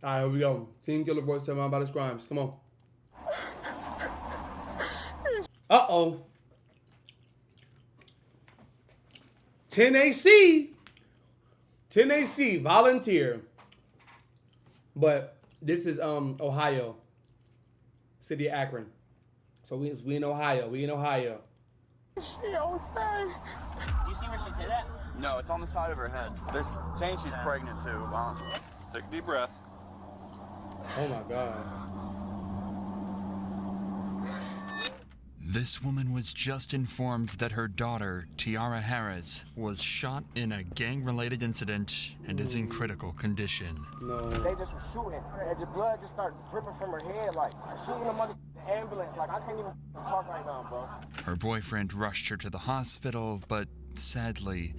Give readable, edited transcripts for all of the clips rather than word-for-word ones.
All right, here we go. Team Killer Voice, tell me about his crimes. Come on. Uh-oh. 10AC. 10AC, volunteer. But this is Ohio. City of Akron. So we in Ohio. We in Ohio. She okay? Do you see where she's hit at? No, it's on the side of her head. They're saying she's pregnant too. Take a deep breath. Oh my God. This woman was just informed that her daughter, Tiara Harris, was shot in a gang-related incident and is in critical condition. No. They just were shooting, and the blood just started dripping from her head, like shooting them under the ambulance. Like I can't even talk right now, bro. Her boyfriend rushed her to the hospital, but sadly,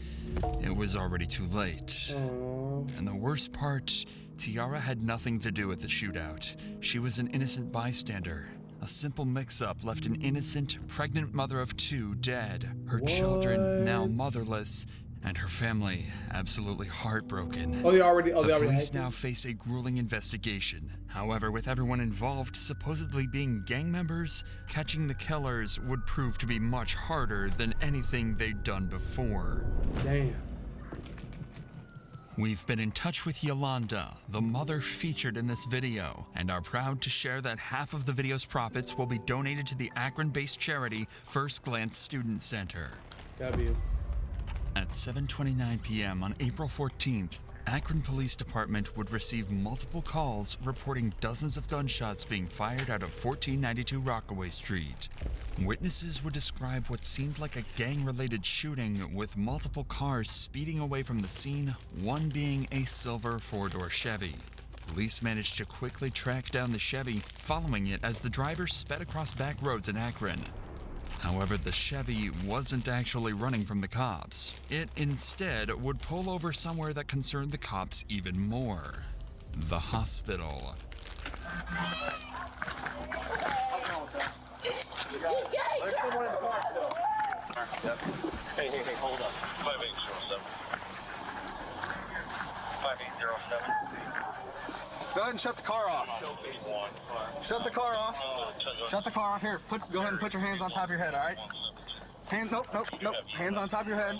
it was already too late. Aww. And the worst part, Tiara had nothing to do with the shootout. She was an innocent bystander. A simple mix-up left an innocent, pregnant mother of 2 dead, her children now motherless, and her family absolutely heartbroken. Oh, they already The police had now face a grueling investigation. However, with everyone involved supposedly being gang members, catching the killers would prove to be much harder than anything they'd done before. Damn. We've been in touch with Yolanda, the mother featured in this video, and are proud to share that half of the video's profits will be donated to the Akron-based charity First Glance Student Center. W. At 7:29 p.m. on April 14th, Akron Police Department would receive multiple calls reporting dozens of gunshots being fired out of 1492 Rockaway Street. Witnesses would describe what seemed like a gang-related shooting with multiple cars speeding away from the scene, one being a silver 4-door Chevy. Police managed to quickly track down the Chevy, following it as the driver sped across back roads in Akron. However, the Chevy wasn't actually running from the cops. It instead would pull over somewhere that concerned the cops even more: the hospital. There's someone in the car still. Yep. Hey, hold up. 5807. 5807. Go ahead and shut the car off. Shut the car off. Shut the car off here. Go ahead and put your hands on top of your head, all right? Nope. Hands on top of your head.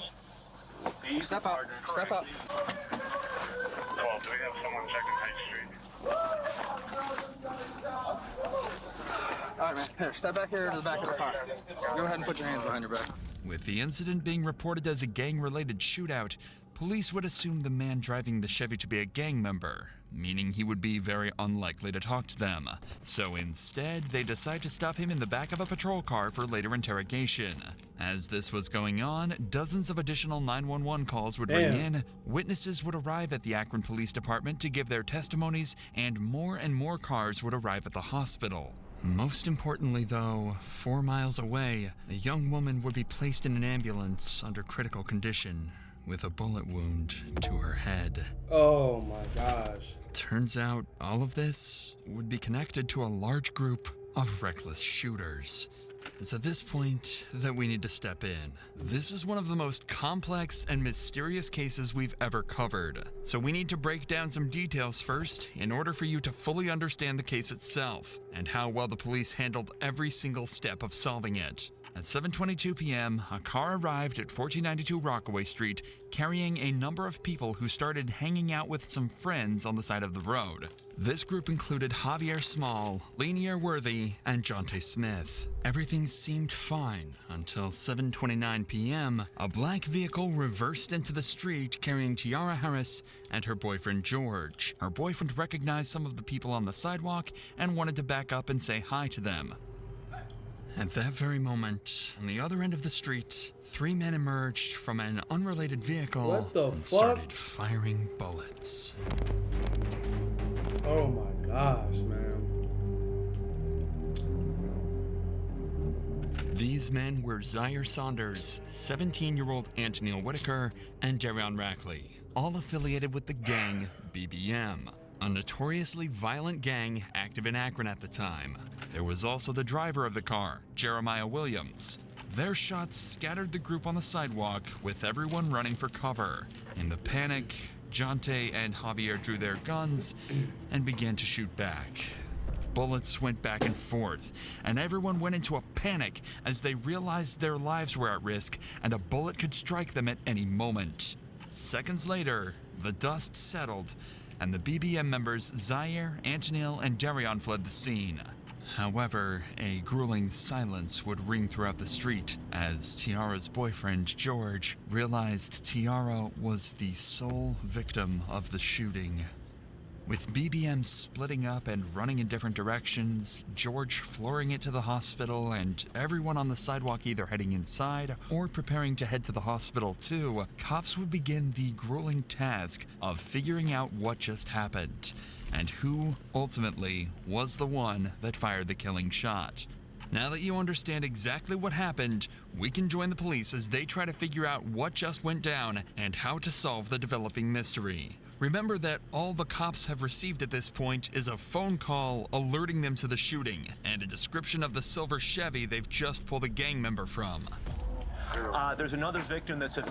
Step up. Step up. Well, do we have someone checking High Street? All right, man. Here, step back here to the back of the car. Go ahead and put your hands behind your back. With the incident being reported as a gang-related shootout, police would assume the man driving the Chevy to be a gang member, meaning he would be very unlikely to talk to them. So instead, they decide to stop him in the back of a patrol car for later interrogation. As this was going on, dozens of additional 911 calls would ring in, witnesses would arrive at the Akron Police Department to give their testimonies, and more cars would arrive at the hospital. Most importantly, though, 4 miles away, a young woman would be placed in an ambulance under critical condition, with a bullet wound to her head. Oh my gosh. Turns out all of this would be connected to a large group of reckless shooters. It's at this point that we need to step in. This is one of the most complex and mysterious cases we've ever covered, so we need to break down some details first in order for you to fully understand the case itself and how well the police handled every single step of solving it. At 7:22 p.m., a car arrived at 1492 Rockaway Street carrying a number of people who started hanging out with some friends on the side of the road. This group included Javier Small, Lanier Worthy, and Jonte Smith. Everything seemed fine until 7:29 p.m., a black vehicle reversed into the street carrying Tiara Harris and her boyfriend George. Her boyfriend recognized some of the people on the sidewalk and wanted to back up and say hi to them. At that very moment, on the other end of the street, 3 men emerged from an unrelated vehicle What the and fuck? started firing bullets. Oh my gosh, man. These men were Zaire Saunders, 17-year-old Antonio Whitaker, and Darion Rackley, all affiliated with the gang BBM, a notoriously violent gang active in Akron at the time. There was also the driver of the car, Jeremiah Williams. Their shots scattered the group on the sidewalk, with everyone running for cover. In the panic, Jonte and Javier drew their guns and began to shoot back. Bullets went back and forth, and everyone went into a panic as they realized their lives were at risk and a bullet could strike them at any moment. Seconds later, the dust settled, and the BBM members Zaire, Antonil, and Darion fled the scene. However, a grueling silence would ring throughout the street as Tiara's boyfriend, George, realized Tiara was the sole victim of the shooting. With BBM splitting up and running in different directions, George flooring it to the hospital, and everyone on the sidewalk either heading inside or preparing to head to the hospital too, cops would begin the grueling task of figuring out what just happened, and who, ultimately, was the one that fired the killing shot. Now that you understand exactly what happened, we can join the police as they try to figure out what just went down and how to solve the developing mystery. Remember that all the cops have received at this point is a phone call alerting them to the shooting and a description of the silver Chevy they've just pulled a gang member from. There's another victim that's at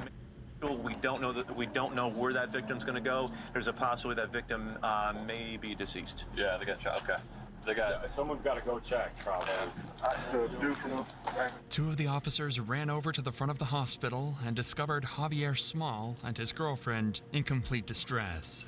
we don't know where that victim's going to go. There's a possibility that victim may be deceased. Yeah, they got shot. Okay. Someone's got to go check, probably. Two of the officers ran over to the front of the hospital and discovered Javier Small and his girlfriend in complete distress.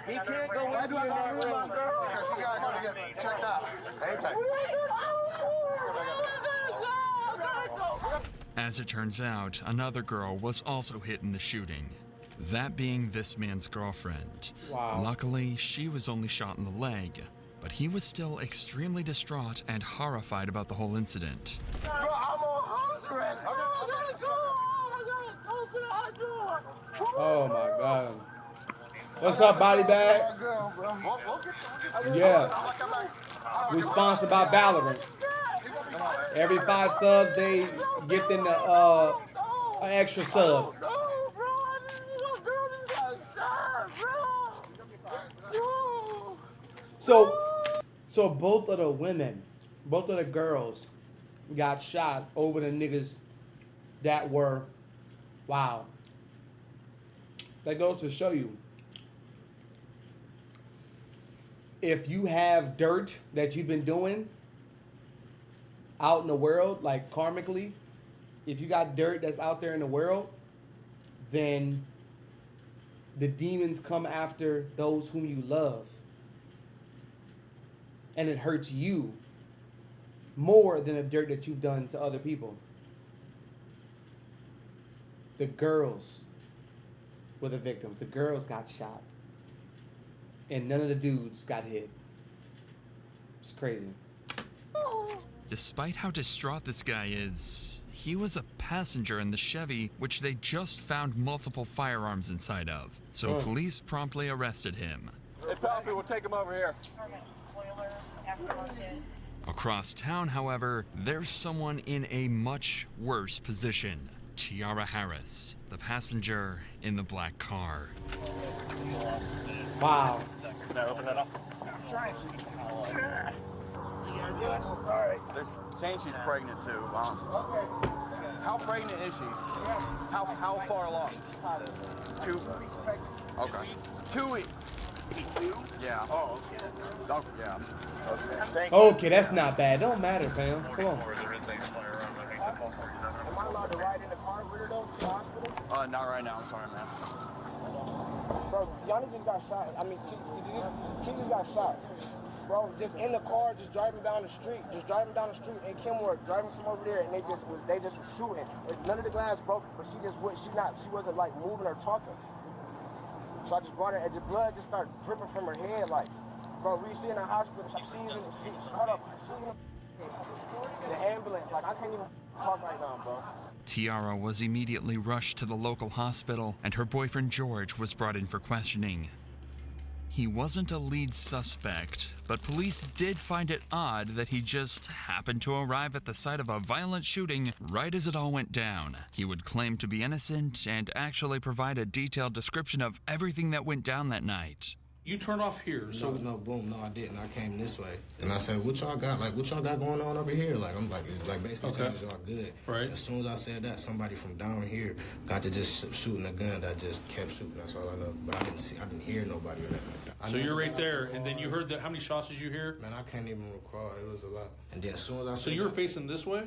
He can't go with you in that room. Because you gotta go to get checked out. Hang tight. As it turns out, another girl was also hit in the shooting, that being this man's girlfriend. Wow. Luckily, she was only shot in the leg, but he was still extremely distraught and horrified about the whole incident. Bro, I'm on house arrest. I gotta go. I gotta go to the hospital. Oh my God. What's up, body bag? Yeah. We sponsored by Valorant. Every 5 subs, they get them an extra sub. So both of the women, both of the girls got shot over the niggas that were, wow. That goes to show you, if you have dirt that you've been doing out in the world, like karmically, if you got dirt that's out there in the world, then the demons come after those whom you love. And it hurts you more than the dirt that you've done to other people. The girls were the victims. The girls got shot. And none of the dudes got hit. It's crazy. Despite how distraught this guy is, he was a passenger in the Chevy, which they just found multiple firearms inside of. So police promptly arrested him. Hey, Palfrey, we'll take him over here. Across town, however, there's someone in a much worse position. Tiara Harris, the passenger in the black car. Wow. Can I open that up? Alright, they're saying she's pregnant too. How pregnant is she? How far along? 2 weeks pregnant. Okay. 2 weeks. 2? Yeah. Oh, okay. Oh, yeah. Okay. Thank you. Okay, that's not bad. Don't matter, fam. Come on. Am I allowed to ride in the car with her though to the hospital? Not right now. I'm sorry, man. Bro, Yanni just got shot. I mean, she just got shot. Bro, just in the car, just driving down the street, in Kenworth, driving from over there, and they just was shooting. None of the glass broke, but she wasn't like moving or talking. So I just brought her, and the blood just started dripping from her head, like, bro, we see in the hospital, she's in the ambulance, like, I can't even talk right now, bro. Tiara was immediately rushed to the local hospital, and her boyfriend George was brought in for questioning. He wasn't a lead suspect, but police did find it odd that he just happened to arrive at the site of a violent shooting right as it all went down. He would claim to be innocent and actually provide a detailed description of everything that went down that night. You turned off here, so No, boom, no, I didn't. I came this way, and I said, "What y'all got? Like, what y'all got going on over here?" Like, I'm like basically saying, "Is y'all good?" Right. As soon as I said that, somebody from down here got to just shooting a gun. That just kept shooting. That's all I know. But I didn't hear nobody or nothing like that. So you're right there, and then you heard that. How many shots did you hear? Man, I can't even recall. It was a lot. And then as soon as I So said you were that, facing this way?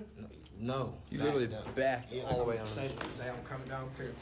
no, You literally backed all the way on. Say I'm coming down Fairview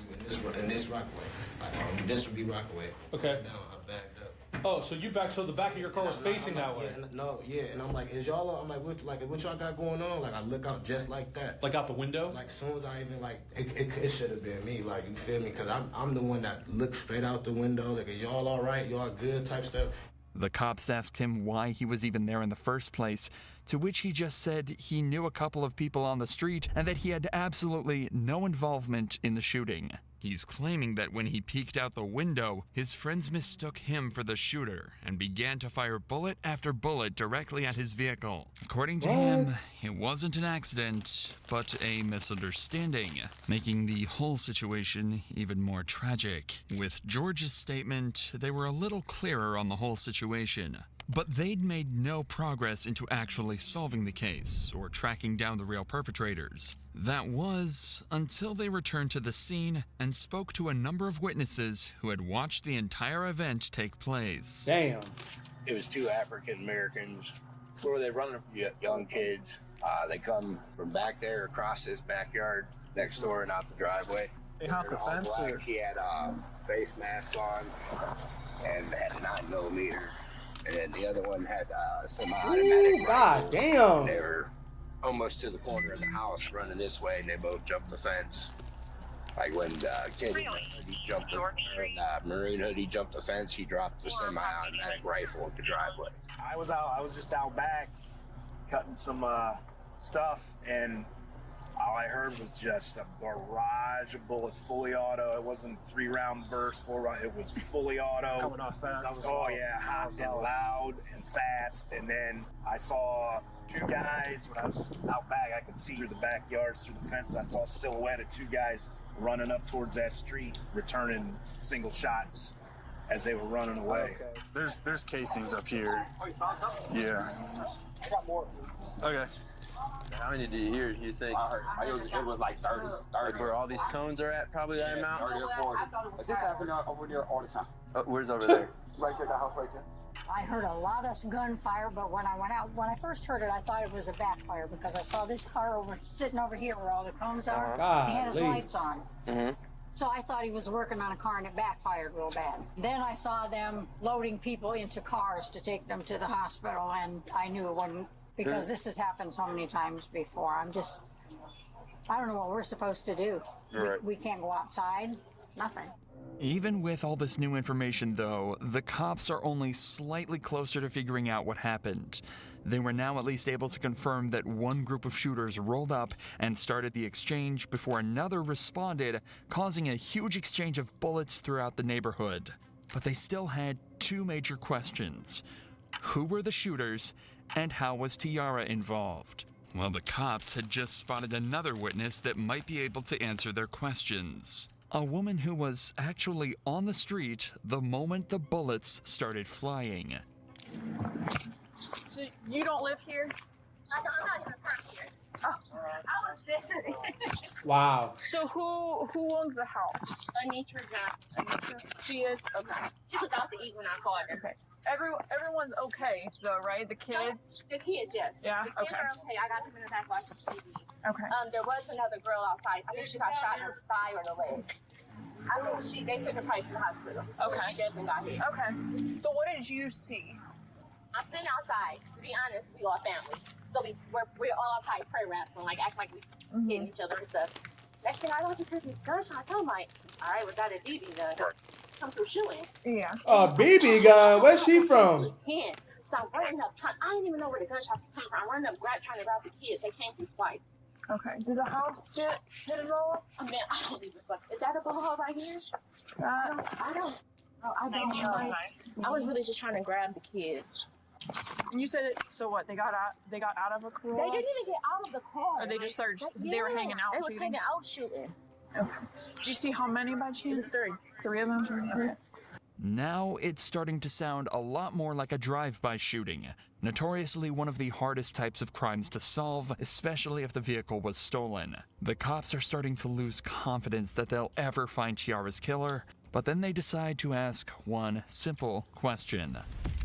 in this Rockaway. Like, this would be Rockaway. Okay. Down, I backed up. Oh, so you back, so the back of your car was facing that way. And I'm like, is y'all? I'm like, what y'all got going on? Like, I look out just like that. Like out the window? Like, as soon as I even, like, it should have been me. Like, you feel me? Because I'm the one that looked straight out the window. Like, are y'all all right? Y'all good type stuff. The cops asked him why he was even there in the first place, to which he just said he knew a couple of people on the street and that he had absolutely no involvement in the shooting. He's claiming that when he peeked out the window, his friends mistook him for the shooter and began to fire bullet after bullet directly at his vehicle. According to him, it wasn't an accident, but a misunderstanding, making the whole situation even more tragic. With George's statement, they were a little clearer on the whole situation. But they'd made no progress into actually solving the case or tracking down the real perpetrators. That was until they returned to the scene and spoke to a number of witnesses who had watched the entire event take place. Damn. It was two African Americans. Where were they running? Young kids. They come from back there across this backyard next door and out the driveway. They hopped the All fence. black. He had a face mask on and had a 9mm. And then the other one had a semi-automatic God rifle. damn. They were almost to the corner of the house running this way, and they both jumped the fence. Like when the kid in the hoodie jumped the maroon hoodie jumped the fence, he dropped the semi-automatic rifle at the driveway. I was just out back cutting some stuff, and all I heard was just a barrage of bullets, fully auto. It wasn't 3-round burst, 4-round. It was fully auto. Coming off fast. Oh yeah, hot and loud and fast. And then I saw two guys. When I was out back, I could see through the backyards, through the fence. I saw a silhouette of two guys running up towards that street, returning single shots as they were running away. Okay. There's casings up here. Yeah. I got more. Okay. How many did you hear, you think? I heard it was like 30. Like where all these cones are at, probably that amount? 30 or 40. But this happened over there all the time. Where's over there? Right there, the house right there. I heard a lot of gunfire, but when I first heard it, I thought it was a backfire because I saw this car sitting over here where all the cones are. He had his Golly. lights on. Mm-hmm. So I thought he was working on a car and it backfired real bad. Then I saw them loading people into cars to take them to the hospital, and I knew it wasn't, because this has happened so many times before. I don't know what we're supposed to do. Right. We can't go outside, nothing. Even with all this new information, though, the cops are only slightly closer to figuring out what happened. They were now at least able to confirm that one group of shooters rolled up and started the exchange before another responded, causing a huge exchange of bullets throughout the neighborhood. But they still had two major questions. Who were the shooters, and how was Tiara involved? Well, the cops had just spotted another witness that might be able to answer their questions. A woman who was actually on the street the moment the bullets started flying. So you don't live here? I'm not even from here. Oh, I was visiting. Wow. So who owns the house? Anitra Johnson. She is? Okay. She was out to eat when I called her. Okay. Everyone's okay though, right? The kids? The kids, yes. Yeah, The kids okay. are okay. I got them in the back watching TV. Okay. There was another girl outside. I think she got shot in her thigh or the leg. I think they took her probably to the hospital. Okay. She definitely got hit. Okay. So what did you see? I'm sitting outside. To be honest, we all family. So we're all outside prayer wrestling, like act like we hitting each other and stuff. Next thing I know, just heard these gunshots. I'm like, all right, we got a BB gun. Come through shooting. Yeah. A BB gun? Where's she from? Hand. So I'm running up, I didn't even know where the gunshots came from. I'm running up, trying to grab the kids. They came through twice. Okay. Did the house get hit at all? I mean, I don't even fuck. Is that a bullet hole right here? I don't know. I was really just trying to grab the kids. And you said, so what? They got out of a car? They didn't even get out of the car. Or they just started. They were hanging out. They was shooting? hanging out shooting. Okay. Did you see how many by chance? Three of them. Now it's starting to sound a lot more like a drive-by shooting, notoriously one of the hardest types of crimes to solve, especially if the vehicle was stolen. The cops are starting to lose confidence that they'll ever find Tiara's killer, but then they decide to ask one simple question.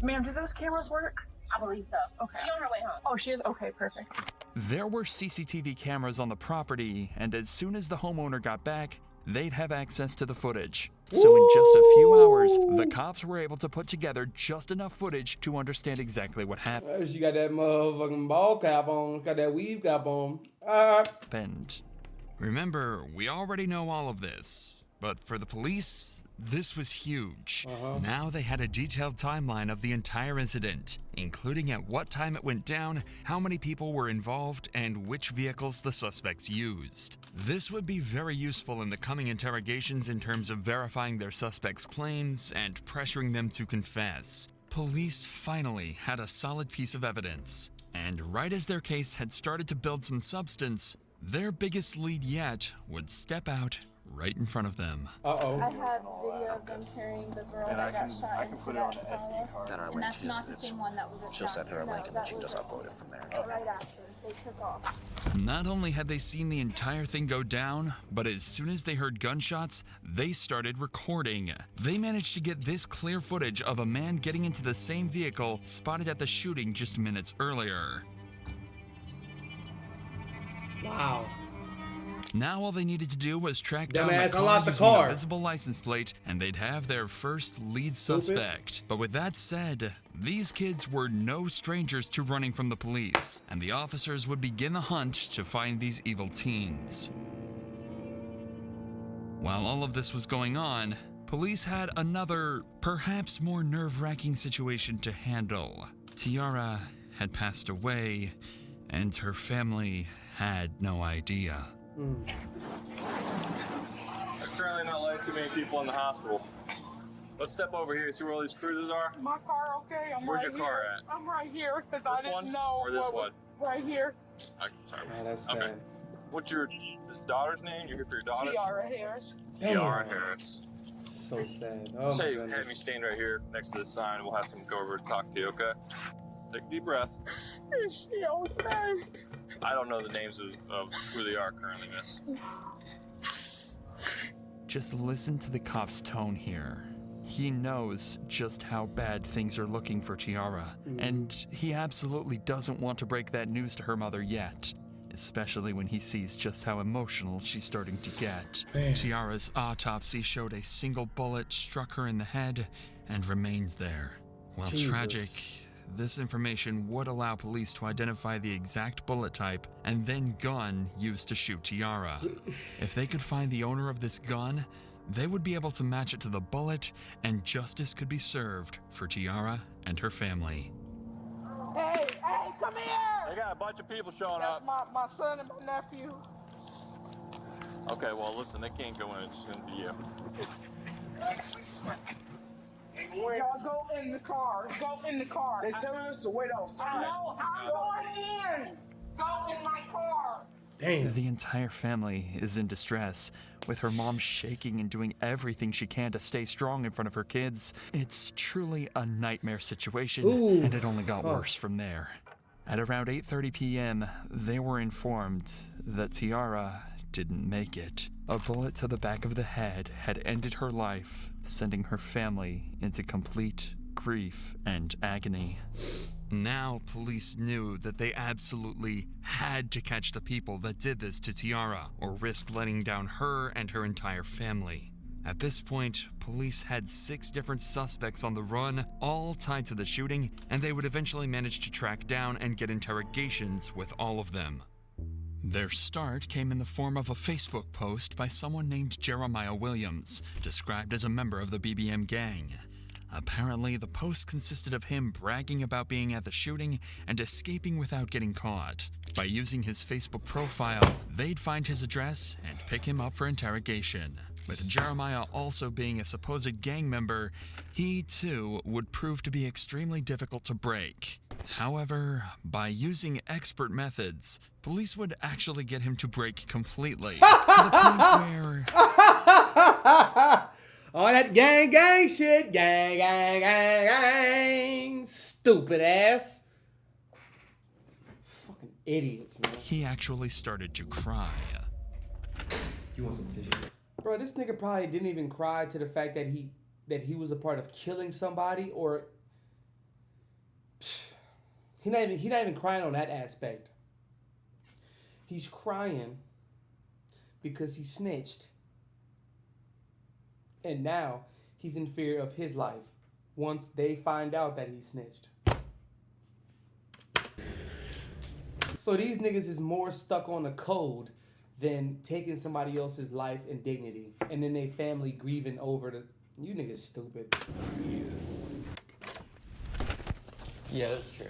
Ma'am, do those cameras work? I believe so. Okay. She on her way home. Oh, she is? Okay, perfect. There were CCTV cameras on the property, and as soon as the homeowner got back, they'd have access to the footage. So in just a few hours, the cops were able to put together just enough footage to understand exactly what happened. She got that motherfucking ball cap on. Got that weave cap on. Remember, we already know all of this, but for the police, this was huge. Now they had a detailed timeline of the entire incident, including at what time it went down, how many people were involved, and which vehicles the suspects used. This would be very useful in the coming interrogations in terms of verifying their suspects' claims and pressuring them to confess. Police finally had a solid piece of evidence, and right as their case had started to build some substance, their biggest lead yet would step out right in front of them. Uh-oh. I have video of them carrying the girl that got shot. I can put it on an SD card. Then And that's not the same one that was at She'll send her a link and then that she was just upload it from there. Right after they took off. Not only had they seen the entire thing go down, but as soon as they heard gunshots, they started recording. They managed to get this clear footage of a man getting into the same vehicle spotted at the shooting just minutes earlier. Wow. Now all they needed to do was track down Dumbass, the unlock car the using car. a visible license plate, and they'd have their first lead suspect. But with that said, these kids were no strangers to running from the police, and the officers would begin the hunt to find these evil teens. While all of this was going on, police had another, perhaps more nerve-wracking situation to handle. Tiara had passed away, and her family had no idea. There's currently not letting too many people in the hospital. Let's step over here and see where all these cruises are. My car okay? Where's your car at? I'm right here because I This one didn't know. or this one? Right here. Sorry. Oh, that's Okay. sad. What's your daughter's name? You're here for your daughter? Tiara Harris. Tiara Harris. So sad. Oh, Say, my have goodness. me stand right here next to the sign. We'll have someone go over and talk to you, okay? Take a deep breath. Is she okay? I don't know the names of who they are currently, miss. Just listen to the cop's tone here. He knows just how bad things are looking for Tiara, and he absolutely doesn't want to break that news to her mother yet, especially when he sees just how emotional she's starting to get. Tiara's autopsy showed a single bullet struck her in the head and remains there. While Jesus. tragic, this information would allow police to identify the exact bullet type and then gun used to shoot Tiara. If they could find the owner of this gun, they would be able to match it to the bullet, and justice could be served for Tiara and her family. Hey, come here. They got a bunch of people showing That's up. my son and my nephew. Okay, well, listen, they can't go in. It's going to be you. Y'all go in the car. Go in the car. They telling us to wait outside. No, I'm going in. Go in my car. Damn. The entire family is in distress, with her mom shaking and doing everything she can to stay strong in front of her kids. It's truly a nightmare situation, Ooh. and it only got worse from there. At around 8:30 p.m., they were informed that Tiara didn't make it. A bullet to the back of the head had ended her life, sending her family into complete grief and agony. Now, police knew that they absolutely had to catch the people that did this to Tiara, or risk letting down her and her entire family. At this point, police had 6 different suspects on the run, all tied to the shooting, and they would eventually manage to track down and get interrogations with all of them. Their start came in the form of a Facebook post by someone named Jeremiah Williams, described as a member of the BBM gang. Apparently, the post consisted of him bragging about being at the shooting and escaping without getting caught. By using his Facebook profile, they'd find his address and pick him up for interrogation. With Jeremiah also being a supposed gang member, he too would prove to be extremely difficult to break. However, by using expert methods, police would actually get him to break completely, to the point where... All that gang shit. Gang. Stupid ass. Fucking idiots, man. He actually started to cry. You want some tissue? Bro, this nigga probably didn't even cry to the fact that he was a part of killing somebody, or he not even crying on that aspect. He's crying because he snitched. And now he's in fear of his life once they find out that he snitched. So these niggas is more stuck on the code than taking somebody else's life and dignity. And then they family grieving over the... You niggas stupid. Yeah, that's true.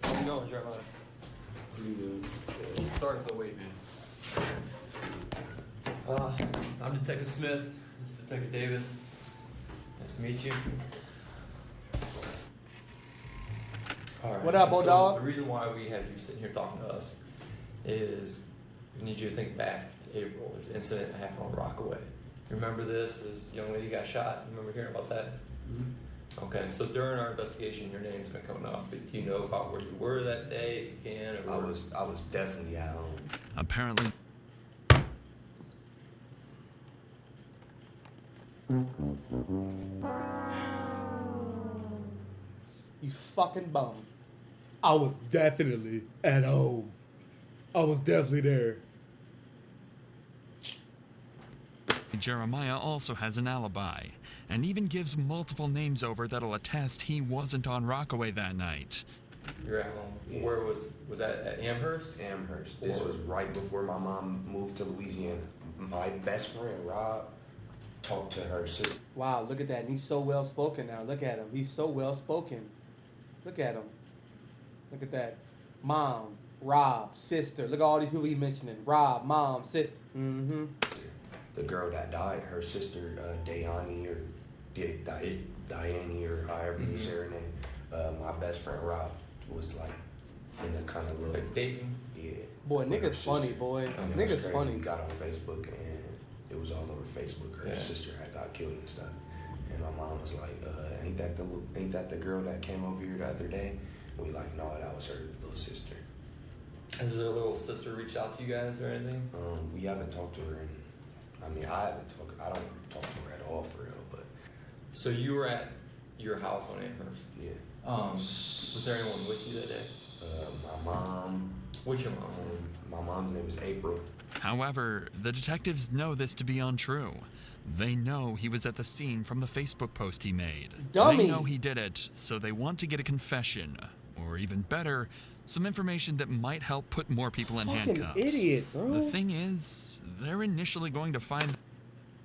How's it going, Jeremiah? Sorry for the wait, man. I'm Detective Smith. This is Detective Davis. Nice to meet you. All right. What up, old dog? The reason why we have you sitting here talking to us is we need you to think back to April, this incident that happened on Rockaway. Remember this? This young lady got shot. Remember hearing about that? Mm-hmm. Okay, so during our investigation, your name's been coming up. But do you know about where you were that day, if you can? Or I was definitely at home. Apparently. You fucking bum. I was definitely at home. I was definitely there. Jeremiah also has an alibi, and even gives multiple names over that'll attest he wasn't on Rockaway that night. You're at home. Yeah. Where was that at Amherst? Amherst. This was right before my mom moved to Louisiana. My best friend, Rob, talked to her sister. Wow, look at that. And he's so well spoken now. Look at him. He's so well spoken. Look at him. Look at that. Mom, Rob, sister. Look at all these people he mentioning. Rob, mom, sister. Mm-hmm. The girl that died, her sister, Dayani or Diane or however you say her name. My best friend Rob was like in the kind of little dating. Yeah. Boy, niggas funny, boy. Niggas funny. We got on Facebook and it was all over Facebook. Her sister had got killed and stuff. And my mom was like, ain't that the girl that came over here the other day? And we like, no, that was her little sister. Has her little sister reached out to you guys or anything? We haven't talked to her I don't talk to her at all for real, but. So you were at your house on Amherst? Yeah. Was there anyone with you that day? My mom. What's your mom's name? My mom's name is April. However, the detectives know this to be untrue. They know he was at the scene from the Facebook post he made. Dummy. They know he did it, so they want to get a confession. Or even better, some information that might help put more people in Fucking handcuffs. idiot, bro. The thing is, they're initially going to find...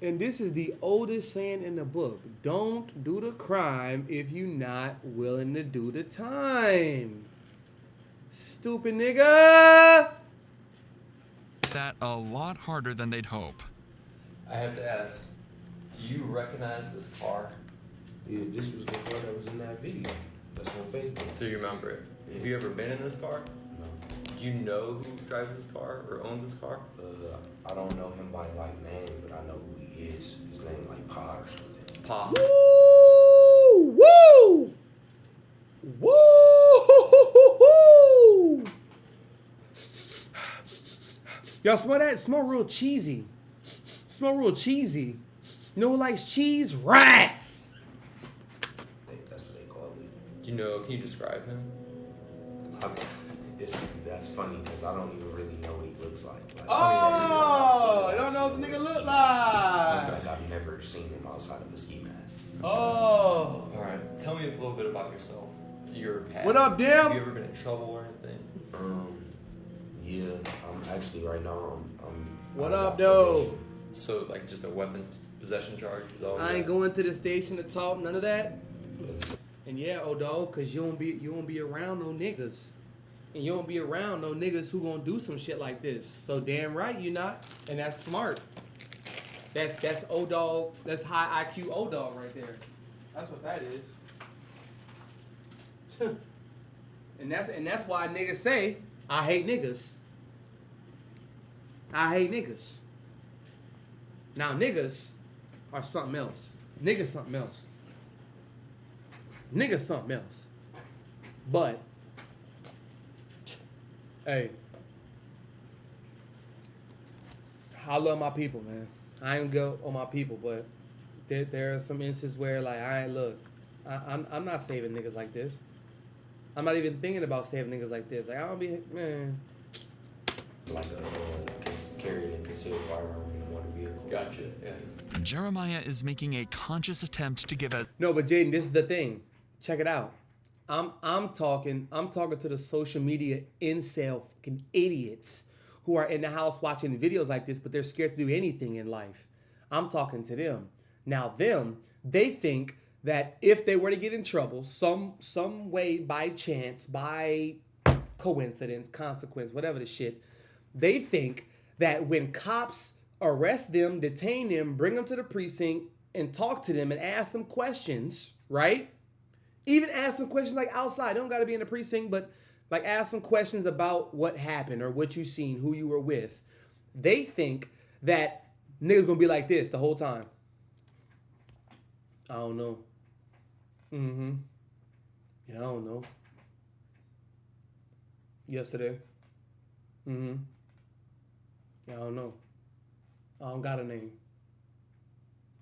And this is the oldest saying in the book. Don't do the crime if you're not willing to do the time. Stupid nigga! that a lot harder than they'd hope. I have to ask, do you recognize this car? Yeah, this was the car that was in that video. That's on Facebook. So you remember it? Yeah. Have you ever been in this car? No. Do you know who drives this car or owns this car? I don't know him by like name, but I know who he is. His name like Pa or something. Pa. Woo! Woo! Woo! Y'all smell that? It smell real cheesy. Smell real cheesy. You know who likes cheese? Rats! That's what they call it. You know, can you describe him? That's funny because I don't even really know what he looks like. Oh! I don't know what the nigga look like. I've never seen him outside of a ski mask. Oh! Alright, tell me a little bit about yourself. Your past. What up, Dim? Have you ever been in trouble or anything? Yeah, I'm actually right now. What up, though? So, like, just a weapons possession charge is all. I ain't going to the station to talk none of that. And yeah, old dog, cause you don't be around no niggas, and you don't be around no niggas who gonna do some shit like this. So damn right you not, and that's smart. That's old dog. That's high IQ old dog right there. That's what that is. and that's why niggas say I hate niggas. I hate niggas. Now niggas are something else. Nigga something else. Nigga something else. But, hey, I love my people, man. I ain't go on my people, but there are some instances where, like, I'm not saving niggas like this. I'm not even thinking about saving niggas like this. Like, I don't be, man. Like carrying a concealed firearm in a motor vehicle. Gotcha. Yeah. Jeremiah is making a conscious attempt to give a... No, but Jaden, this is the thing. Check it out. I'm talking to the social media incel fucking idiots who are in the house watching videos like this, but they're scared to do anything in life. I'm talking to them. Now they think that if they were to get in trouble, some way, by chance, by coincidence, consequence, whatever the shit, they think that when cops arrest them, detain them, bring them to the precinct, and talk to them and ask them questions, right? Even ask them questions like outside. They don't got to be in the precinct, but like ask them questions about what happened or what you seen, who you were with. They think that niggas gonna be like this the whole time. I don't know. Yeah, I don't know. Yesterday. Yeah, I don't know. I don't got a name.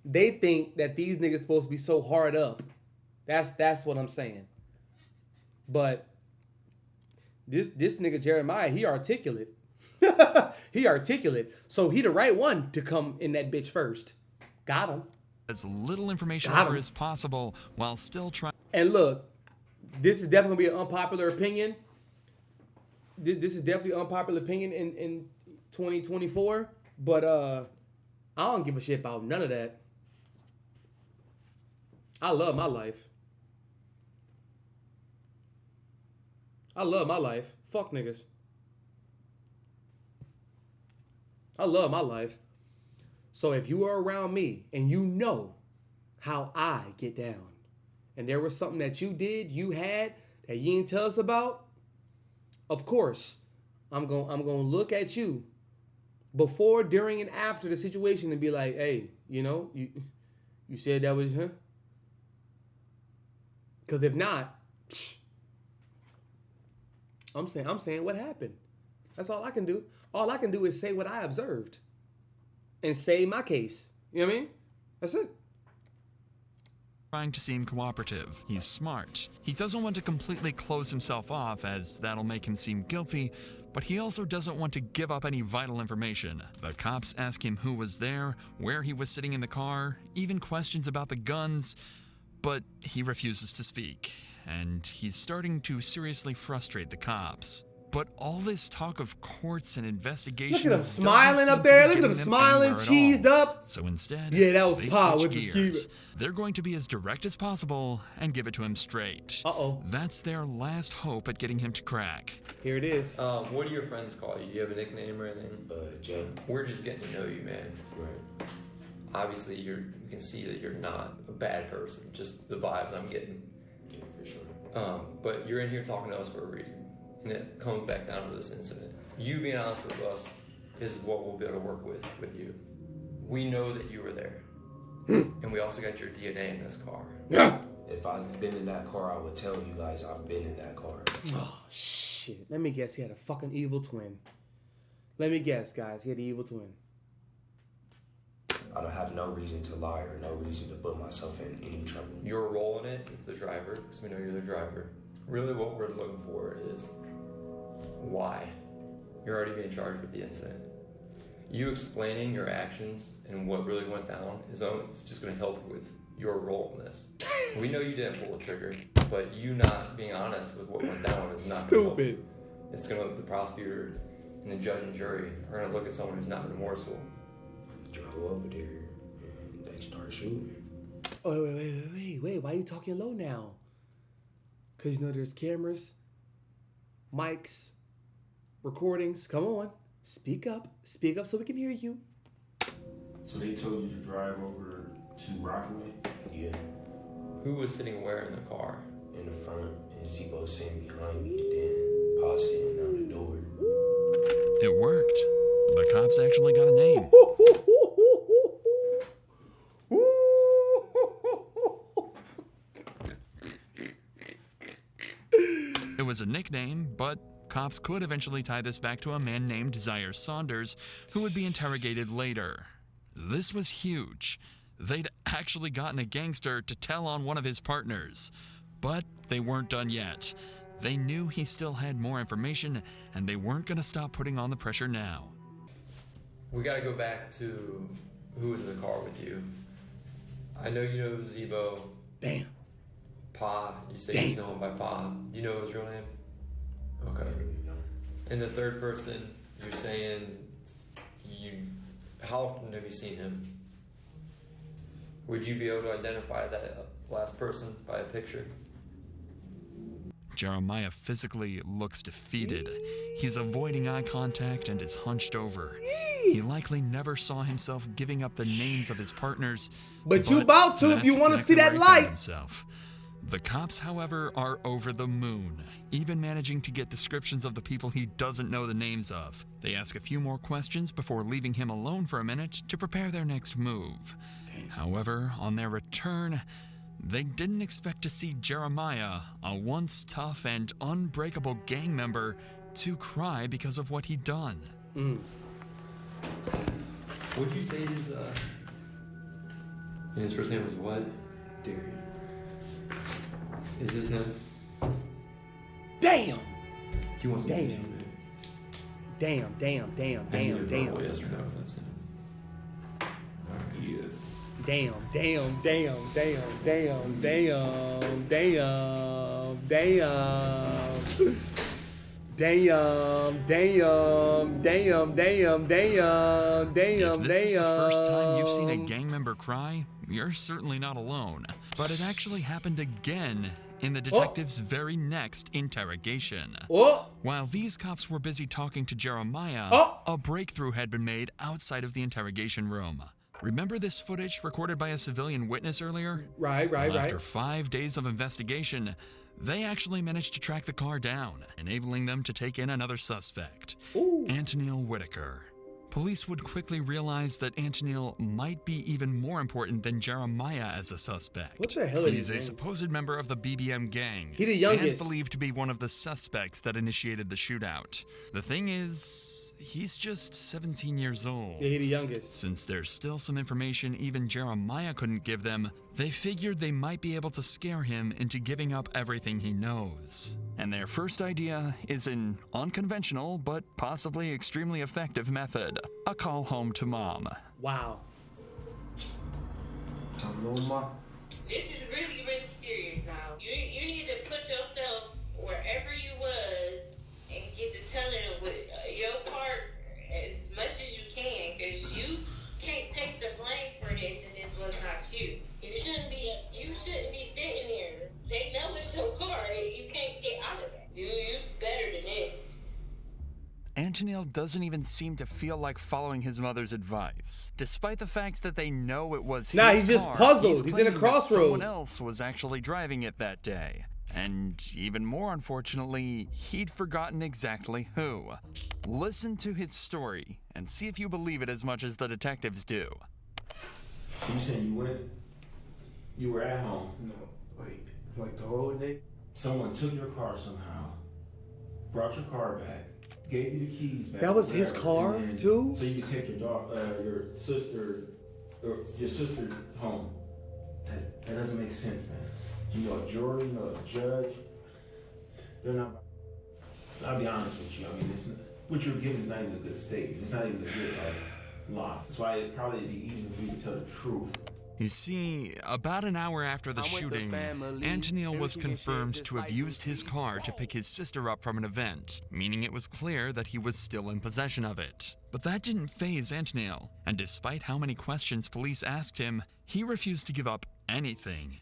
They think that these niggas supposed to be so hard up. That's what I'm saying. But this nigga Jeremiah, he articulate. He articulate. So he the right one to come in that bitch first. Got him. As little information Got over him. as possible while still trying... And look, this is definitely gonna be an unpopular opinion. This is definitely an unpopular opinion in 2024. But I don't give a shit about none of that. I love my life. I love my life. Fuck niggas. I love my life. So if you are around me and you know how I get down, and there was something that you did, you had, that you didn't tell us about, of course, I'm gonna look at you before, during, and after the situation and be like, hey, you know, you said that was her? Because if not, I'm saying what happened. That's all I can do. All I can do is say what I observed and say my case. You know what I mean? That's it. Trying to seem cooperative. He's smart. He doesn't want to completely close himself off, as that'll make him seem guilty, but he also doesn't want to give up any vital information. The cops ask him who was there, where he was sitting in the car, even questions about the guns, but he refuses to speak, and he's starting to seriously frustrate the cops. But all this talk of courts and investigations... Look at him smiling up there. Look at him smiling, cheesed up. So instead, yeah, that was they Pa switch with the gears. ski. They're going to be as direct as possible and give it to him straight. Uh-oh. That's their last hope at getting him to crack. Here it is. What do your friends call you? You have a nickname or anything? Jay. We're just getting to know you, man. Right. Obviously, you can see that you're not a bad person. Just the vibes I'm getting. Yeah, for sure. But you're in here talking to us for a reason. And it comes back down to this incident. You being honest with us is what we'll be able to work with you. We know that you were there. And we also got your DNA in this car. If I'd been in that car, I would tell you guys I've been in that car. Oh, shit. Let me guess. He had a fucking evil twin. Let me guess, guys. He had an evil twin. I don't have no reason to lie or no reason to put myself in any trouble. Your role in it is the driver, because we know you're the driver. Really what we're looking for is why. You're already being charged with the incident. You explaining your actions and what really went down is just going to help with your role in this. We know you didn't pull the trigger, but you not being honest with what went down is not going to help. Stupid. It's going to, the prosecutor and the judge and jury are going to look at someone who's not remorseful. Drove over there and they started shooting. Oh, wait. Why are you talking low now? Because, you know, there's cameras, mics, recordings. Come on. Speak up so we can hear you. So they told you to drive over to Rockaway? Yeah. Who was sitting where in the car? In the front, and Zebo sitting behind me, and then Pa sitting out the door. It worked. The cops actually got a name. a nickname, but cops could eventually tie this back to a man named Zaire Saunders, who would be interrogated later. This was huge. They'd actually gotten a gangster to tell on one of his partners. But they weren't done yet. They knew he still had more information, and they weren't going to stop putting on the pressure now. We gotta go back to who was in the car with you. I know you know Zebo. Damn. Pa, you say he's known by Pa. Do you know his real name? Okay. And the third person, you're saying how often have you seen him? Would you be able to identify that last person by a picture? Jeremiah physically looks defeated. He's avoiding eye contact and is hunched over. He likely never saw himself giving up the names of his partners. But you about to if you want to see that light. Himself. The cops, however, are over the moon, even managing to get descriptions of the people he doesn't know the names of. They ask a few more questions before leaving him alone for a minute to prepare their next move. However, on their return, they didn't expect to see Jeremiah, a once tough and unbreakable gang member, to cry because of what he'd done. Would you say his first name was what? Darian. Is this him? Damn. He wants to Damn. be him. Damn. Yes or no, that's him. Yeah. Damn. If this is the first time you've seen a gang member cry, you're certainly not alone. But it actually happened again in the detective's very next interrogation. While these cops were busy talking to Jeremiah, a breakthrough had been made outside of the interrogation room. Remember this footage recorded by a civilian witness earlier? Right. After 5 days of investigation, they actually managed to track the car down, enabling them to take in another suspect, Antonil Whitaker. Police would quickly realize that Antonil might be even more important than Jeremiah as a suspect. What the hell is He's his a name? supposed member of the BBM gang. He the youngest. And believed to be one of the suspects that initiated the shootout. The thing is, he's just 17 years old. Yeah, he the youngest. Since there's still some information even Jeremiah couldn't give them, they figured they might be able to scare him into giving up everything he knows. And their first idea is an unconventional but possibly extremely effective method: a call home to mom. Wow. Hello, Ma. This is really, really serious now. You need to put yourself wherever you was and get to telling with your part as much as you can, because you can't take the blame for this, and this was not you. You shouldn't be sitting there. They know it's your car. You can't get out of that. You better than this. Antonil doesn't even seem to feel like following his mother's advice. Despite the fact that they know it was his car, he's just puzzled. He's in a claiming that crossroad. Someone else was actually driving it that day. And even more unfortunately, he'd forgotten exactly who. Listen to his story and see if you believe it as much as the detectives do. So you saying you were at home? No, wait. Like the whole day? Someone took your car somehow, brought your car back, gave you the keys back. That was his car, and too? So you could take your sister home. That doesn't make sense, man. You know a jury, you know a judge. They're not. I'll be honest with you. I mean, what you're giving is not even a good statement. It's not even a good lie. That's why it'd probably be easier for you to tell the truth. You see, about an hour after the shooting, Antonil was confirmed to have used his car to pick his sister up from an event, meaning it was clear that he was still in possession of it. But that didn't faze Antonil, and despite how many questions police asked him, he refused to give up anything.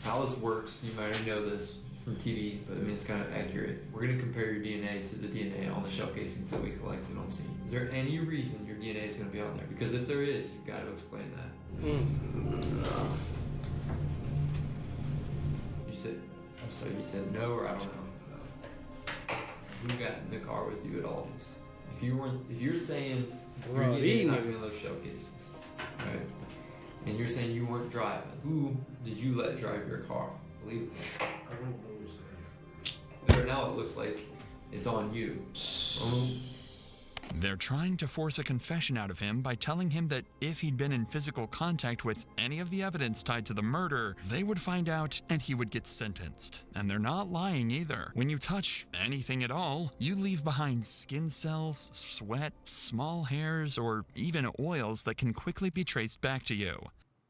How this works, you might already know this from TV, but I mean it's kind of accurate. We're going to compare your DNA to the DNA on the shell casings that we collected on scene. Is there any reason your DNA is going to be on there? Because if there is, you've got to explain that. You said no, or I don't know. Who got in the car with you at all these? If you're saying your DNA is not going to those shell casings, right? And you're saying you weren't driving, who did you let drive your car? Believe it. I don't know who's Right now it looks like it's on you. They're trying to force a confession out of him by telling him that if he'd been in physical contact with any of the evidence tied to the murder, they would find out and he would get sentenced. And they're not lying either. When you touch anything at all, you leave behind skin cells, sweat, small hairs, or even oils that can quickly be traced back to you.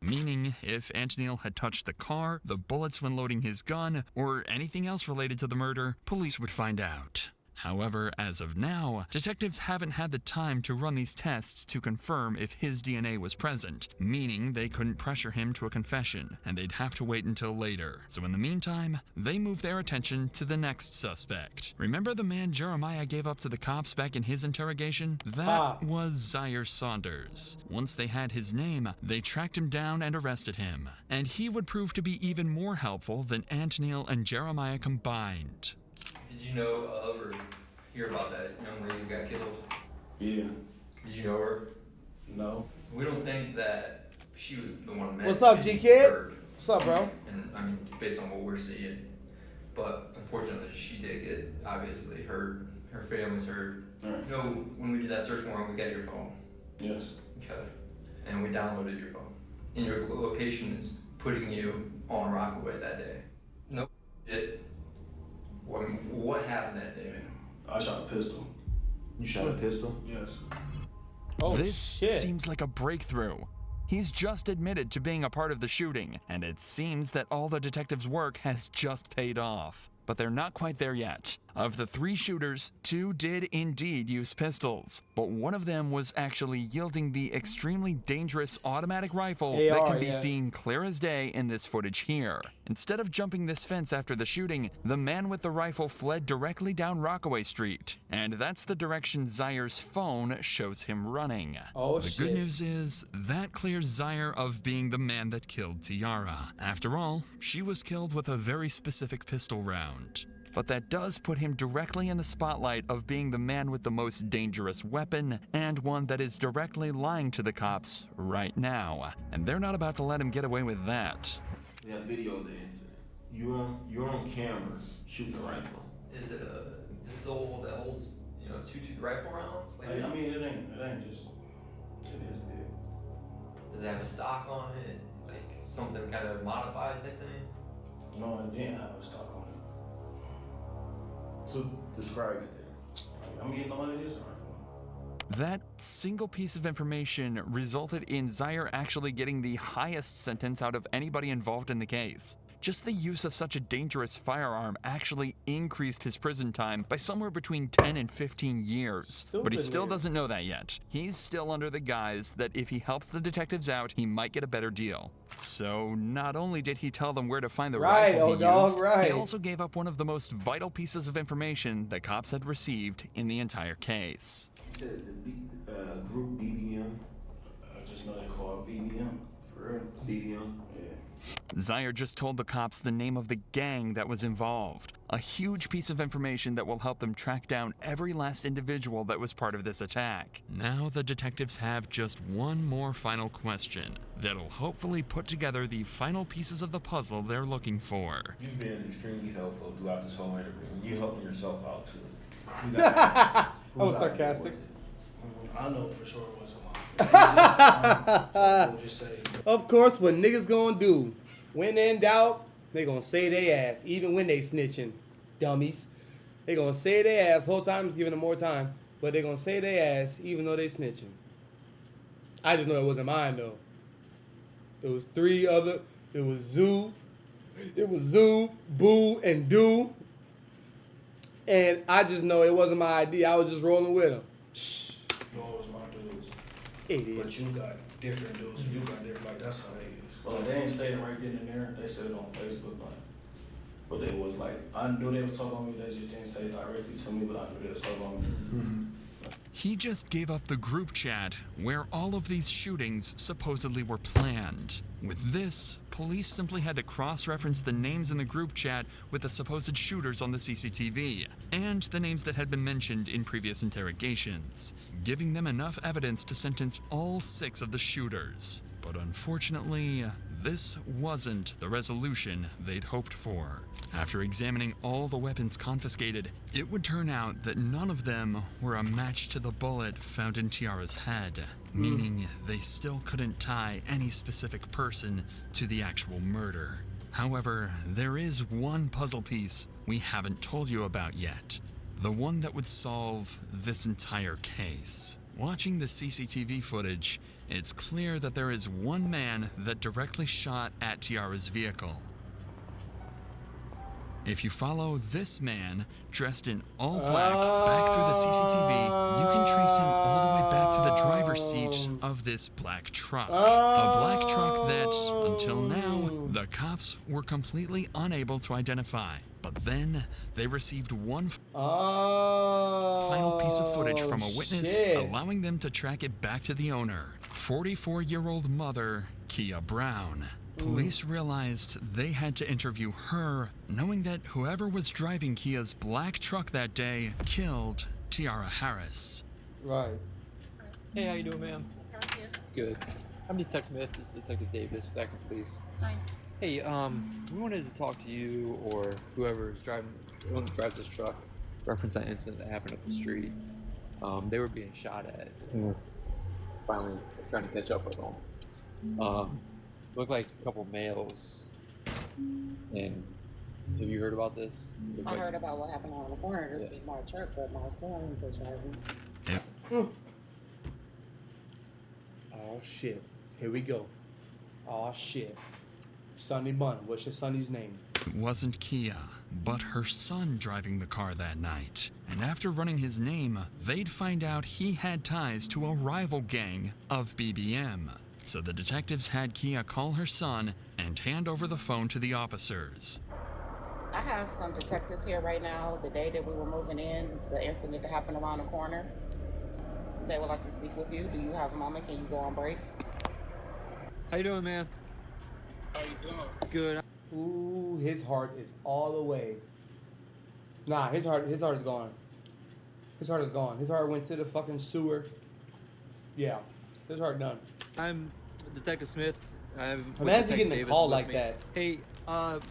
Meaning, if Antonil had touched the car, the bullets when loading his gun, or anything else related to the murder, police would find out. However, as of now, detectives haven't had the time to run these tests to confirm if his DNA was present, meaning they couldn't pressure him to a confession, and they'd have to wait until later. So in the meantime, they move their attention to the next suspect. Remember the man Jeremiah gave up to the cops back in his interrogation? That was Zaire Saunders. Once they had his name, they tracked him down and arrested him. And he would prove to be even more helpful than Antonil and Jeremiah combined. Did you know of or hear about that young lady who got killed? Yeah. Did you know her? No. We don't think that she was the one. What's up, G-Kid? What's up, bro? And I mean, based on what we're seeing, but unfortunately, she did get obviously hurt. Her family's hurt. Right. You know, when we did that search warrant, we got your phone. Yes. Okay. And we downloaded your phone. And your location is putting you on Rockaway that day. No shit. What happened that day, man? I shot a pistol. You shot a pistol? Yes. This seems like a breakthrough. He's just admitted to being a part of the shooting, and it seems that all the detectives' work has just paid off. But they're not quite there yet. Of the 3 shooters, 2 did indeed use pistols, but one of them was actually yielding the extremely dangerous automatic rifle that can be seen clear as day in this footage here. Instead of jumping this fence after the shooting, the man with the rifle fled directly down Rockaway Street, and that's the direction Zaire's phone shows him running. The good news is, that clears Zaire of being the man that killed Tiara. After all, she was killed with a very specific pistol round. But that does put him directly in the spotlight of being the man with the most dangerous weapon, and one that is directly lying to the cops right now. And they're not about to let him get away with that. We have video of the incident. You're on camera shooting a rifle. Is it a pistol that holds, 2 rifle rounds? Like, I mean, it ain't just. It is big. Does it have a stock on it? Like something kind of modified type thing? No, it didn't have a stock on it. So describe it then. I'm getting all of this rifle. That single piece of information resulted in Zaire actually getting the highest sentence out of anybody involved in the case. Just the use of such a dangerous firearm actually increased his prison time by somewhere between 10 and 15 years. But he still doesn't know that yet. He's still under the guise that if he helps the detectives out, he might get a better deal. So not only did he tell them where to find the rifle he used, he also gave up one of the most vital pieces of information that cops had received in the entire case. The group BBM. I just know they call it BBM. For real. BBM. Yeah. Zaire just told the cops the name of the gang that was involved. A huge piece of information that will help them track down every last individual that was part of this attack. Now the detectives have just one more final question that'll hopefully put together the final pieces of the puzzle they're looking for. You've been extremely helpful throughout this whole interview. You're helping yourself out too. That was sarcastic. I know for sure it wasn't mine. Just say. Of course, what niggas gonna do? When in doubt, they gonna say they ass, even when they snitching. Dummies. They gonna say they ass. Whole time is giving them more time, but they gonna say they ass, even though they snitching. I just know it wasn't mine though. It was 3 other. It was Zoo, Boo, and Do. And I just know it wasn't my idea. I was just rolling with them. Those my dudes. Idiot. But you got different dudes. You got everybody. That's how they is. Well, they ain't say it right then and there. They said it on Facebook, but they was like, I knew they was talking on me. They just didn't say it directly to me, but I knew they was talking on me. He just gave up the group chat where all of these shootings supposedly were planned. With this, police simply had to cross-reference the names in the group chat with the supposed shooters on the CCTV, and the names that had been mentioned in previous interrogations, giving them enough evidence to sentence all 6 of the shooters. But unfortunately, this wasn't the resolution they'd hoped for. After examining all the weapons confiscated, it would turn out that none of them were a match to the bullet found in Tiara's head, meaning they still couldn't tie any specific person to the actual murder. However, there is one puzzle piece we haven't told you about yet, the one that would solve this entire case. Watching the CCTV footage, it's clear that there is one man that directly shot at Tiara's vehicle. If you follow this man, dressed in all black, back through the CCTV, you can trace him all the way back to the driver's seat of this black truck. A black truck that, until now, the cops were completely unable to identify. But then, they received one final piece of footage from a witness, allowing them to track it back to the owner, 44-year-old mother, Kia Brown. Police realized they had to interview her, knowing that whoever was driving Kia's black truck that day killed Tiara Harris. Right. Hey, how you doing, ma'am? Good. I'm Detective Smith. This is Detective Davis, with Akron Police. Hi. Hey, we wanted to talk to you or whoever's driving, the one that drives this truck, reference that incident that happened up the street. They were being shot at. Finally trying to catch up with them. Looked like a couple males. And have you heard about this? I heard about what happened on the corner. This is my truck, but my son was driving. Oh shit. Here we go. Oh shit. Sonny Bun. What's your sonny's name? It wasn't Kia, but her son driving the car that night. And after running his name, they'd find out he had ties to a rival gang of BBM. So the detectives had Kia call her son and hand over the phone to the officers. I have some detectives here right now. The day that we were moving in, the incident that happened around the corner, they would like to speak with you. Do you have a moment? Can you go on break? How you doing, man? How you doing? Good. Ooh, his heart is all the way. Nah, his heart is gone. His heart is gone. His heart went to the fucking sewer. Yeah, his heart done. I'm Detective Smith. Imagine getting a call like that. Hey,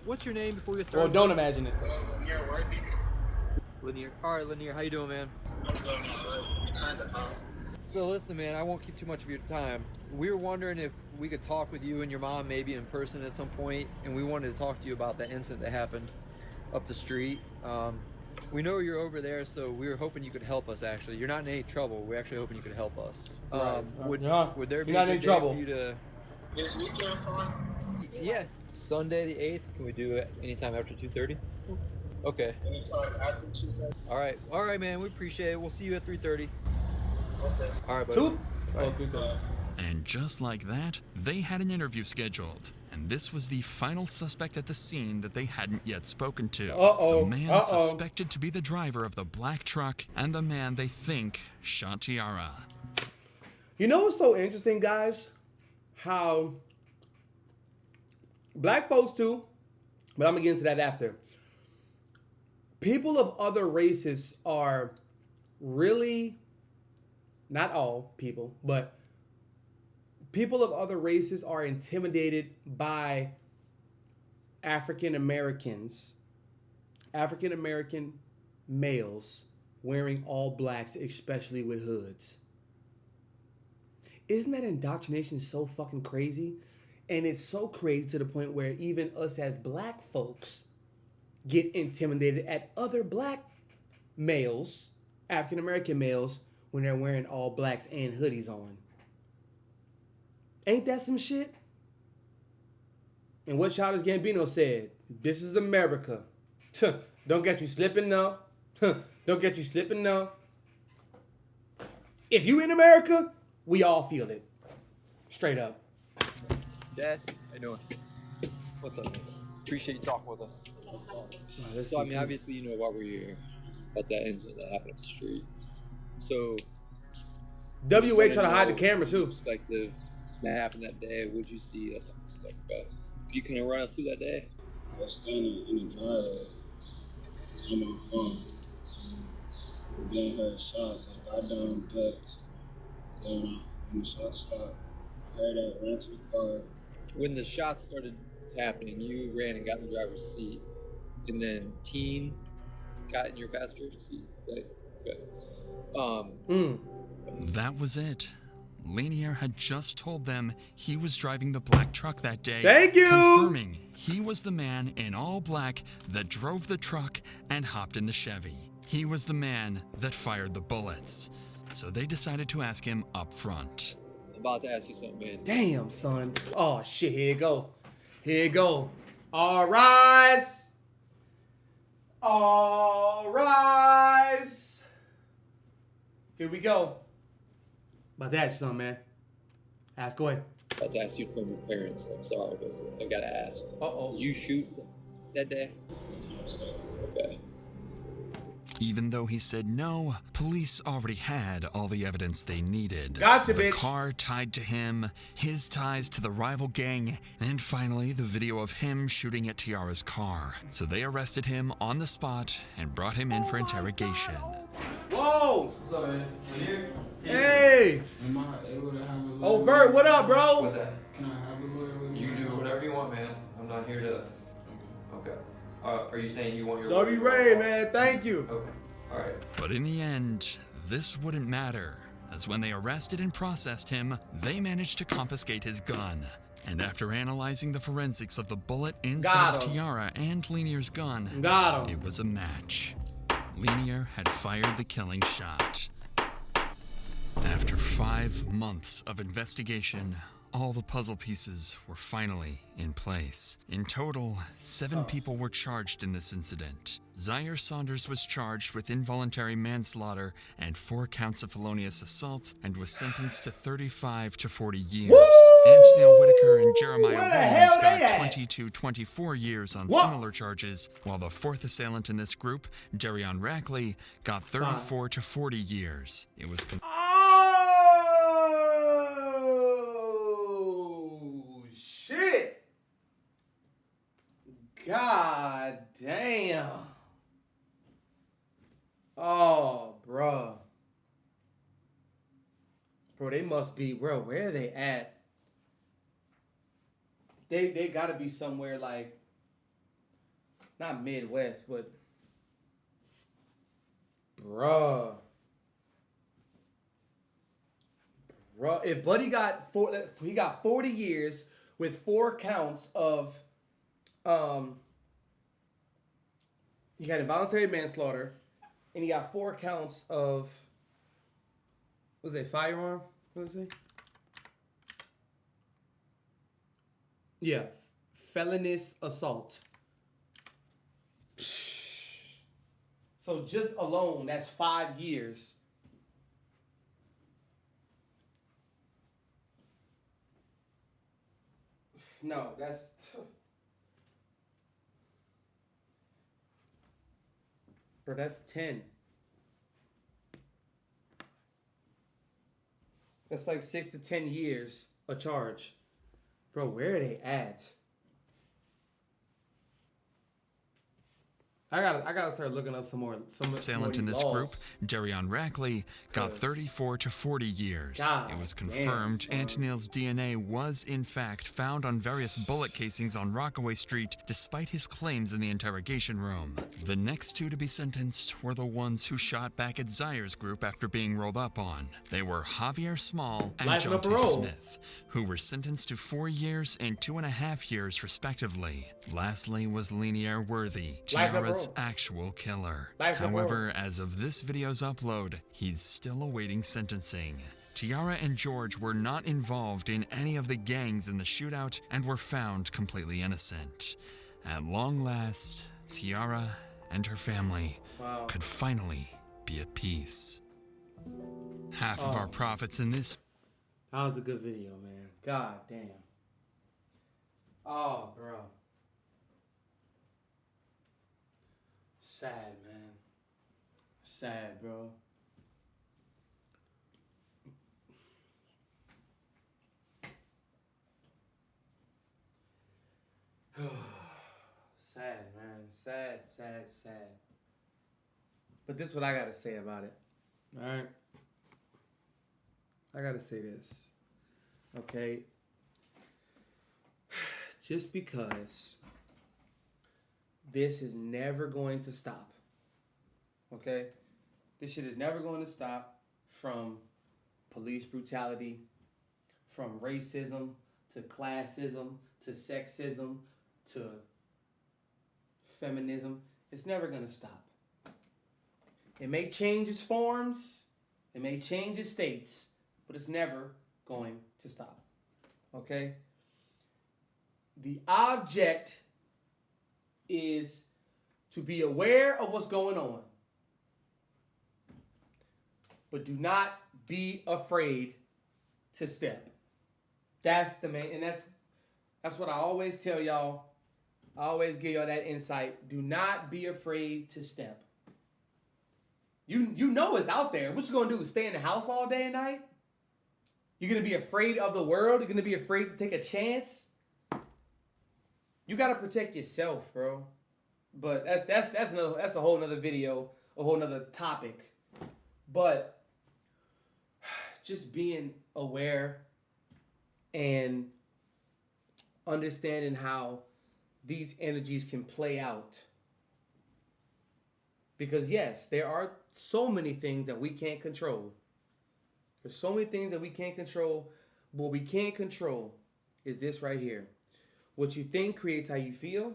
what's your name before we get started? Well, don't imagine it. Lanier. All right, Lanier. How you doing, man? So listen, man, I won't keep too much of your time. We were wondering if we could talk with you and your mom maybe in person at some point, and we wanted to talk to you about that incident that happened up the street. We know you're over there, so we were hoping you could help us, actually. You're not in any trouble. We're actually hoping you could help us. Would there be a good day for you to... This weekend, Yeah, Sunday the 8th. Can we do it anytime after 2:30? Okay. Anytime after 2:30. All right, man. We appreciate it. We'll see you at 3:30. Okay. All right, buddy. Bye. And just like that, they had an interview scheduled. And this was the final suspect at the scene that they hadn't yet spoken to. The man suspected to be the driver of the black truck and the man they think shot Tiara. You know what's so interesting, guys? How black folks too, but I'm gonna get into that after. People of other races are really, not all people, but people of other races are intimidated by African American males wearing all blacks, especially with hoods. Isn't that indoctrination so fucking crazy? And it's so crazy to the point where even us as black folks get intimidated at other black males, African American males, when they're wearing all blacks and hoodies on. Ain't that some shit? And what Childish Gambino said, this is America. Don't get you slipping now. Don't get you slipping now. If you in America, we all feel it. Straight up. Dad, how you doing? What's up, man? Appreciate you talking with us. So, I mean, obviously, you know why we're here. About that incident that happened up the street. So... WA trying to hide the camera, too. Perspective that happened that day. What'd you see? That type of stuff, bro. You kind of run us through that day? I was standing in the driveway on my phone. Then heard shots. I got down, ducked. Then when the shots stopped, Heard out, ran to the car. When the shots started happening, you ran and got in the driver's seat, and then Teen got in your passenger seat. Like, okay. That was it. Lanier had just told them he was driving the black truck that day. Thank you! Confirming he was the man in all black that drove the truck and hopped in the Chevy. He was the man that fired the bullets. So they decided to ask him up front. I'm about to ask you something, man. Damn, son. Oh, shit. Here you go. Here you go. All rise. All rise. Here we go. About to ask you something, man. Ask away. I'm about to ask you from your parents. I'm sorry, but I gotta ask. Uh-oh. Did you shoot that day? Okay. Even though he said no, police already had all the evidence they needed. Gotcha, the bitch. car tied to him, his ties to the rival gang, and finally the video of him shooting at Tiara's car. So they arrested him on the spot and brought him in for interrogation. Whoa! What's up, man? Here? Hey! Am I able to have a lawyer? Oh, Vert, what up, bro? What's that? Can I have a lawyer with me? You can do whatever you want, man. I'm not here to. Okay. Are you saying you want your W. Ray, man, thank you. Okay. All right. But in the end, this wouldn't matter, as when they arrested and processed him, they managed to confiscate his gun. And after analyzing the forensics of the bullet inside of Tiara and Lanier's gun, it was a match. Lanier had fired the killing shot. After 5 months of investigation, all the puzzle pieces were finally in place. In total, 7 people were charged in this incident. Zaire Saunders was charged with involuntary manslaughter and 4 counts of felonious assault and was sentenced to 35 to 40 years. Antonio Whitaker and Jeremiah Williams got 20 to 24 years on similar charges, while the 4th assailant in this group, Darion Rackley, got 34 to 40 years. It was Shit. God damn. Oh, bro. Bro, they must be, bro, where are they at? They gotta be somewhere like, not Midwest, but, bruh. Bro, if Buddy got 40 years with 4 counts of, he got involuntary manslaughter, and he got 4 counts of, what was it, firearm? What was it? Yeah, felonious assault. So just alone, that's 5 years. No, that's... Bro, that's 10. That's like 6 to 10 years a charge. Bro, where are they at? I gotta start looking up some more. Assailant in this group, Darion Rackley, got 34 to 40 years. It was confirmed Antonil's DNA was in fact found on various bullet casings on Rockaway Street, despite his claims in the interrogation room. The next 2 to be sentenced were the ones who shot back at Zaire's group after being rolled up on. They were Javier Small and Jonte Smith, who were sentenced to 4 years and 2.5 years respectively. Lastly was Lanier Worthy, Tiara's actual killer. However, as of this video's upload, he's still awaiting sentencing. Tiara and George were not involved in any of the gangs in the shootout and were found completely innocent. At long last, Tiara and her family could finally be at peace. Half of our profits in this... That was a good video, man. God damn. Oh, bro. Sad, man. Sad, bro. Sad, man. Sad, sad, sad. But this is what I gotta say about it. Alright? I gotta say this. Okay? Just because this is never going to stop. Okay? This shit is never going to stop, from police brutality, from racism, to classism, to sexism, to feminism. It's never going to stop. It may change its forms, it may change its states, but it's never going to stop. Okay? The object is to be aware of what's going on, but do not be afraid to step. That's the main, and that's what I always tell y'all. I always give y'all that insight. Do not be afraid to step. You know it's out there. What you gonna do? Stay in the house all day and night? You're gonna be afraid of the world? You're gonna be afraid to take a chance? You gotta protect yourself, bro. But that's a whole nother video, a whole nother topic. But just being aware and understanding how these energies can play out. Because yes, there are so many things that we can't control. There's so many things that we can't control. But what we can't control is this right here. What you think creates how you feel.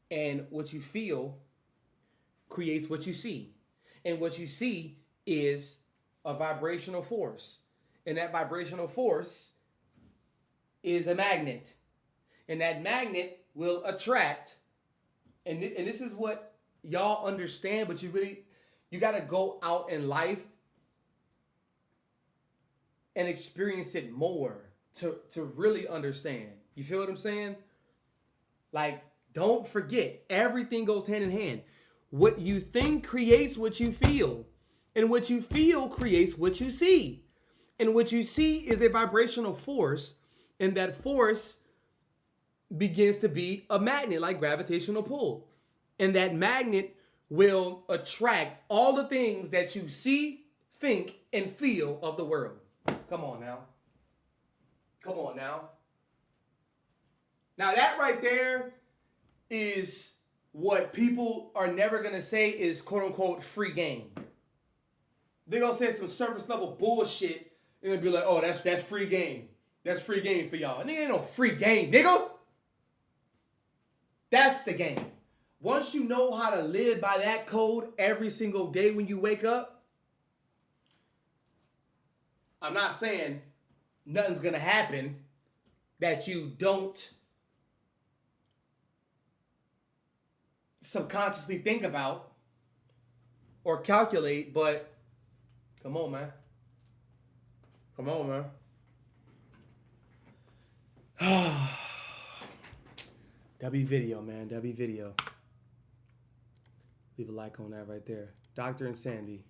And what you feel creates what you see. And what you see is a vibrational force. And that vibrational force is a magnet. And that magnet will attract. And this is what y'all understand, but you got to go out in life and experience it more to really understand. You feel what I'm saying? Like, don't forget, everything goes hand in hand. What you think creates what you feel. And what you feel creates what you see. And what you see is a vibrational force. And that force begins to be a magnet, like gravitational pull. And that magnet will attract all the things that you see, think, and feel of the world. Come on now. Come on now. Now that right there is what people are never going to say is quote unquote free game. They're going to say some surface level bullshit and they'll be like, oh, that's free game. That's free game for y'all. And there ain't no free game, nigga. That's the game. Once you know how to live by that code every single day when you wake up, I'm not saying nothing's going to happen that you don't subconsciously think about or calculate, but come on, man. Come on, man. W video, man. W video. Leave a like on that right there. Dr. and Sandy.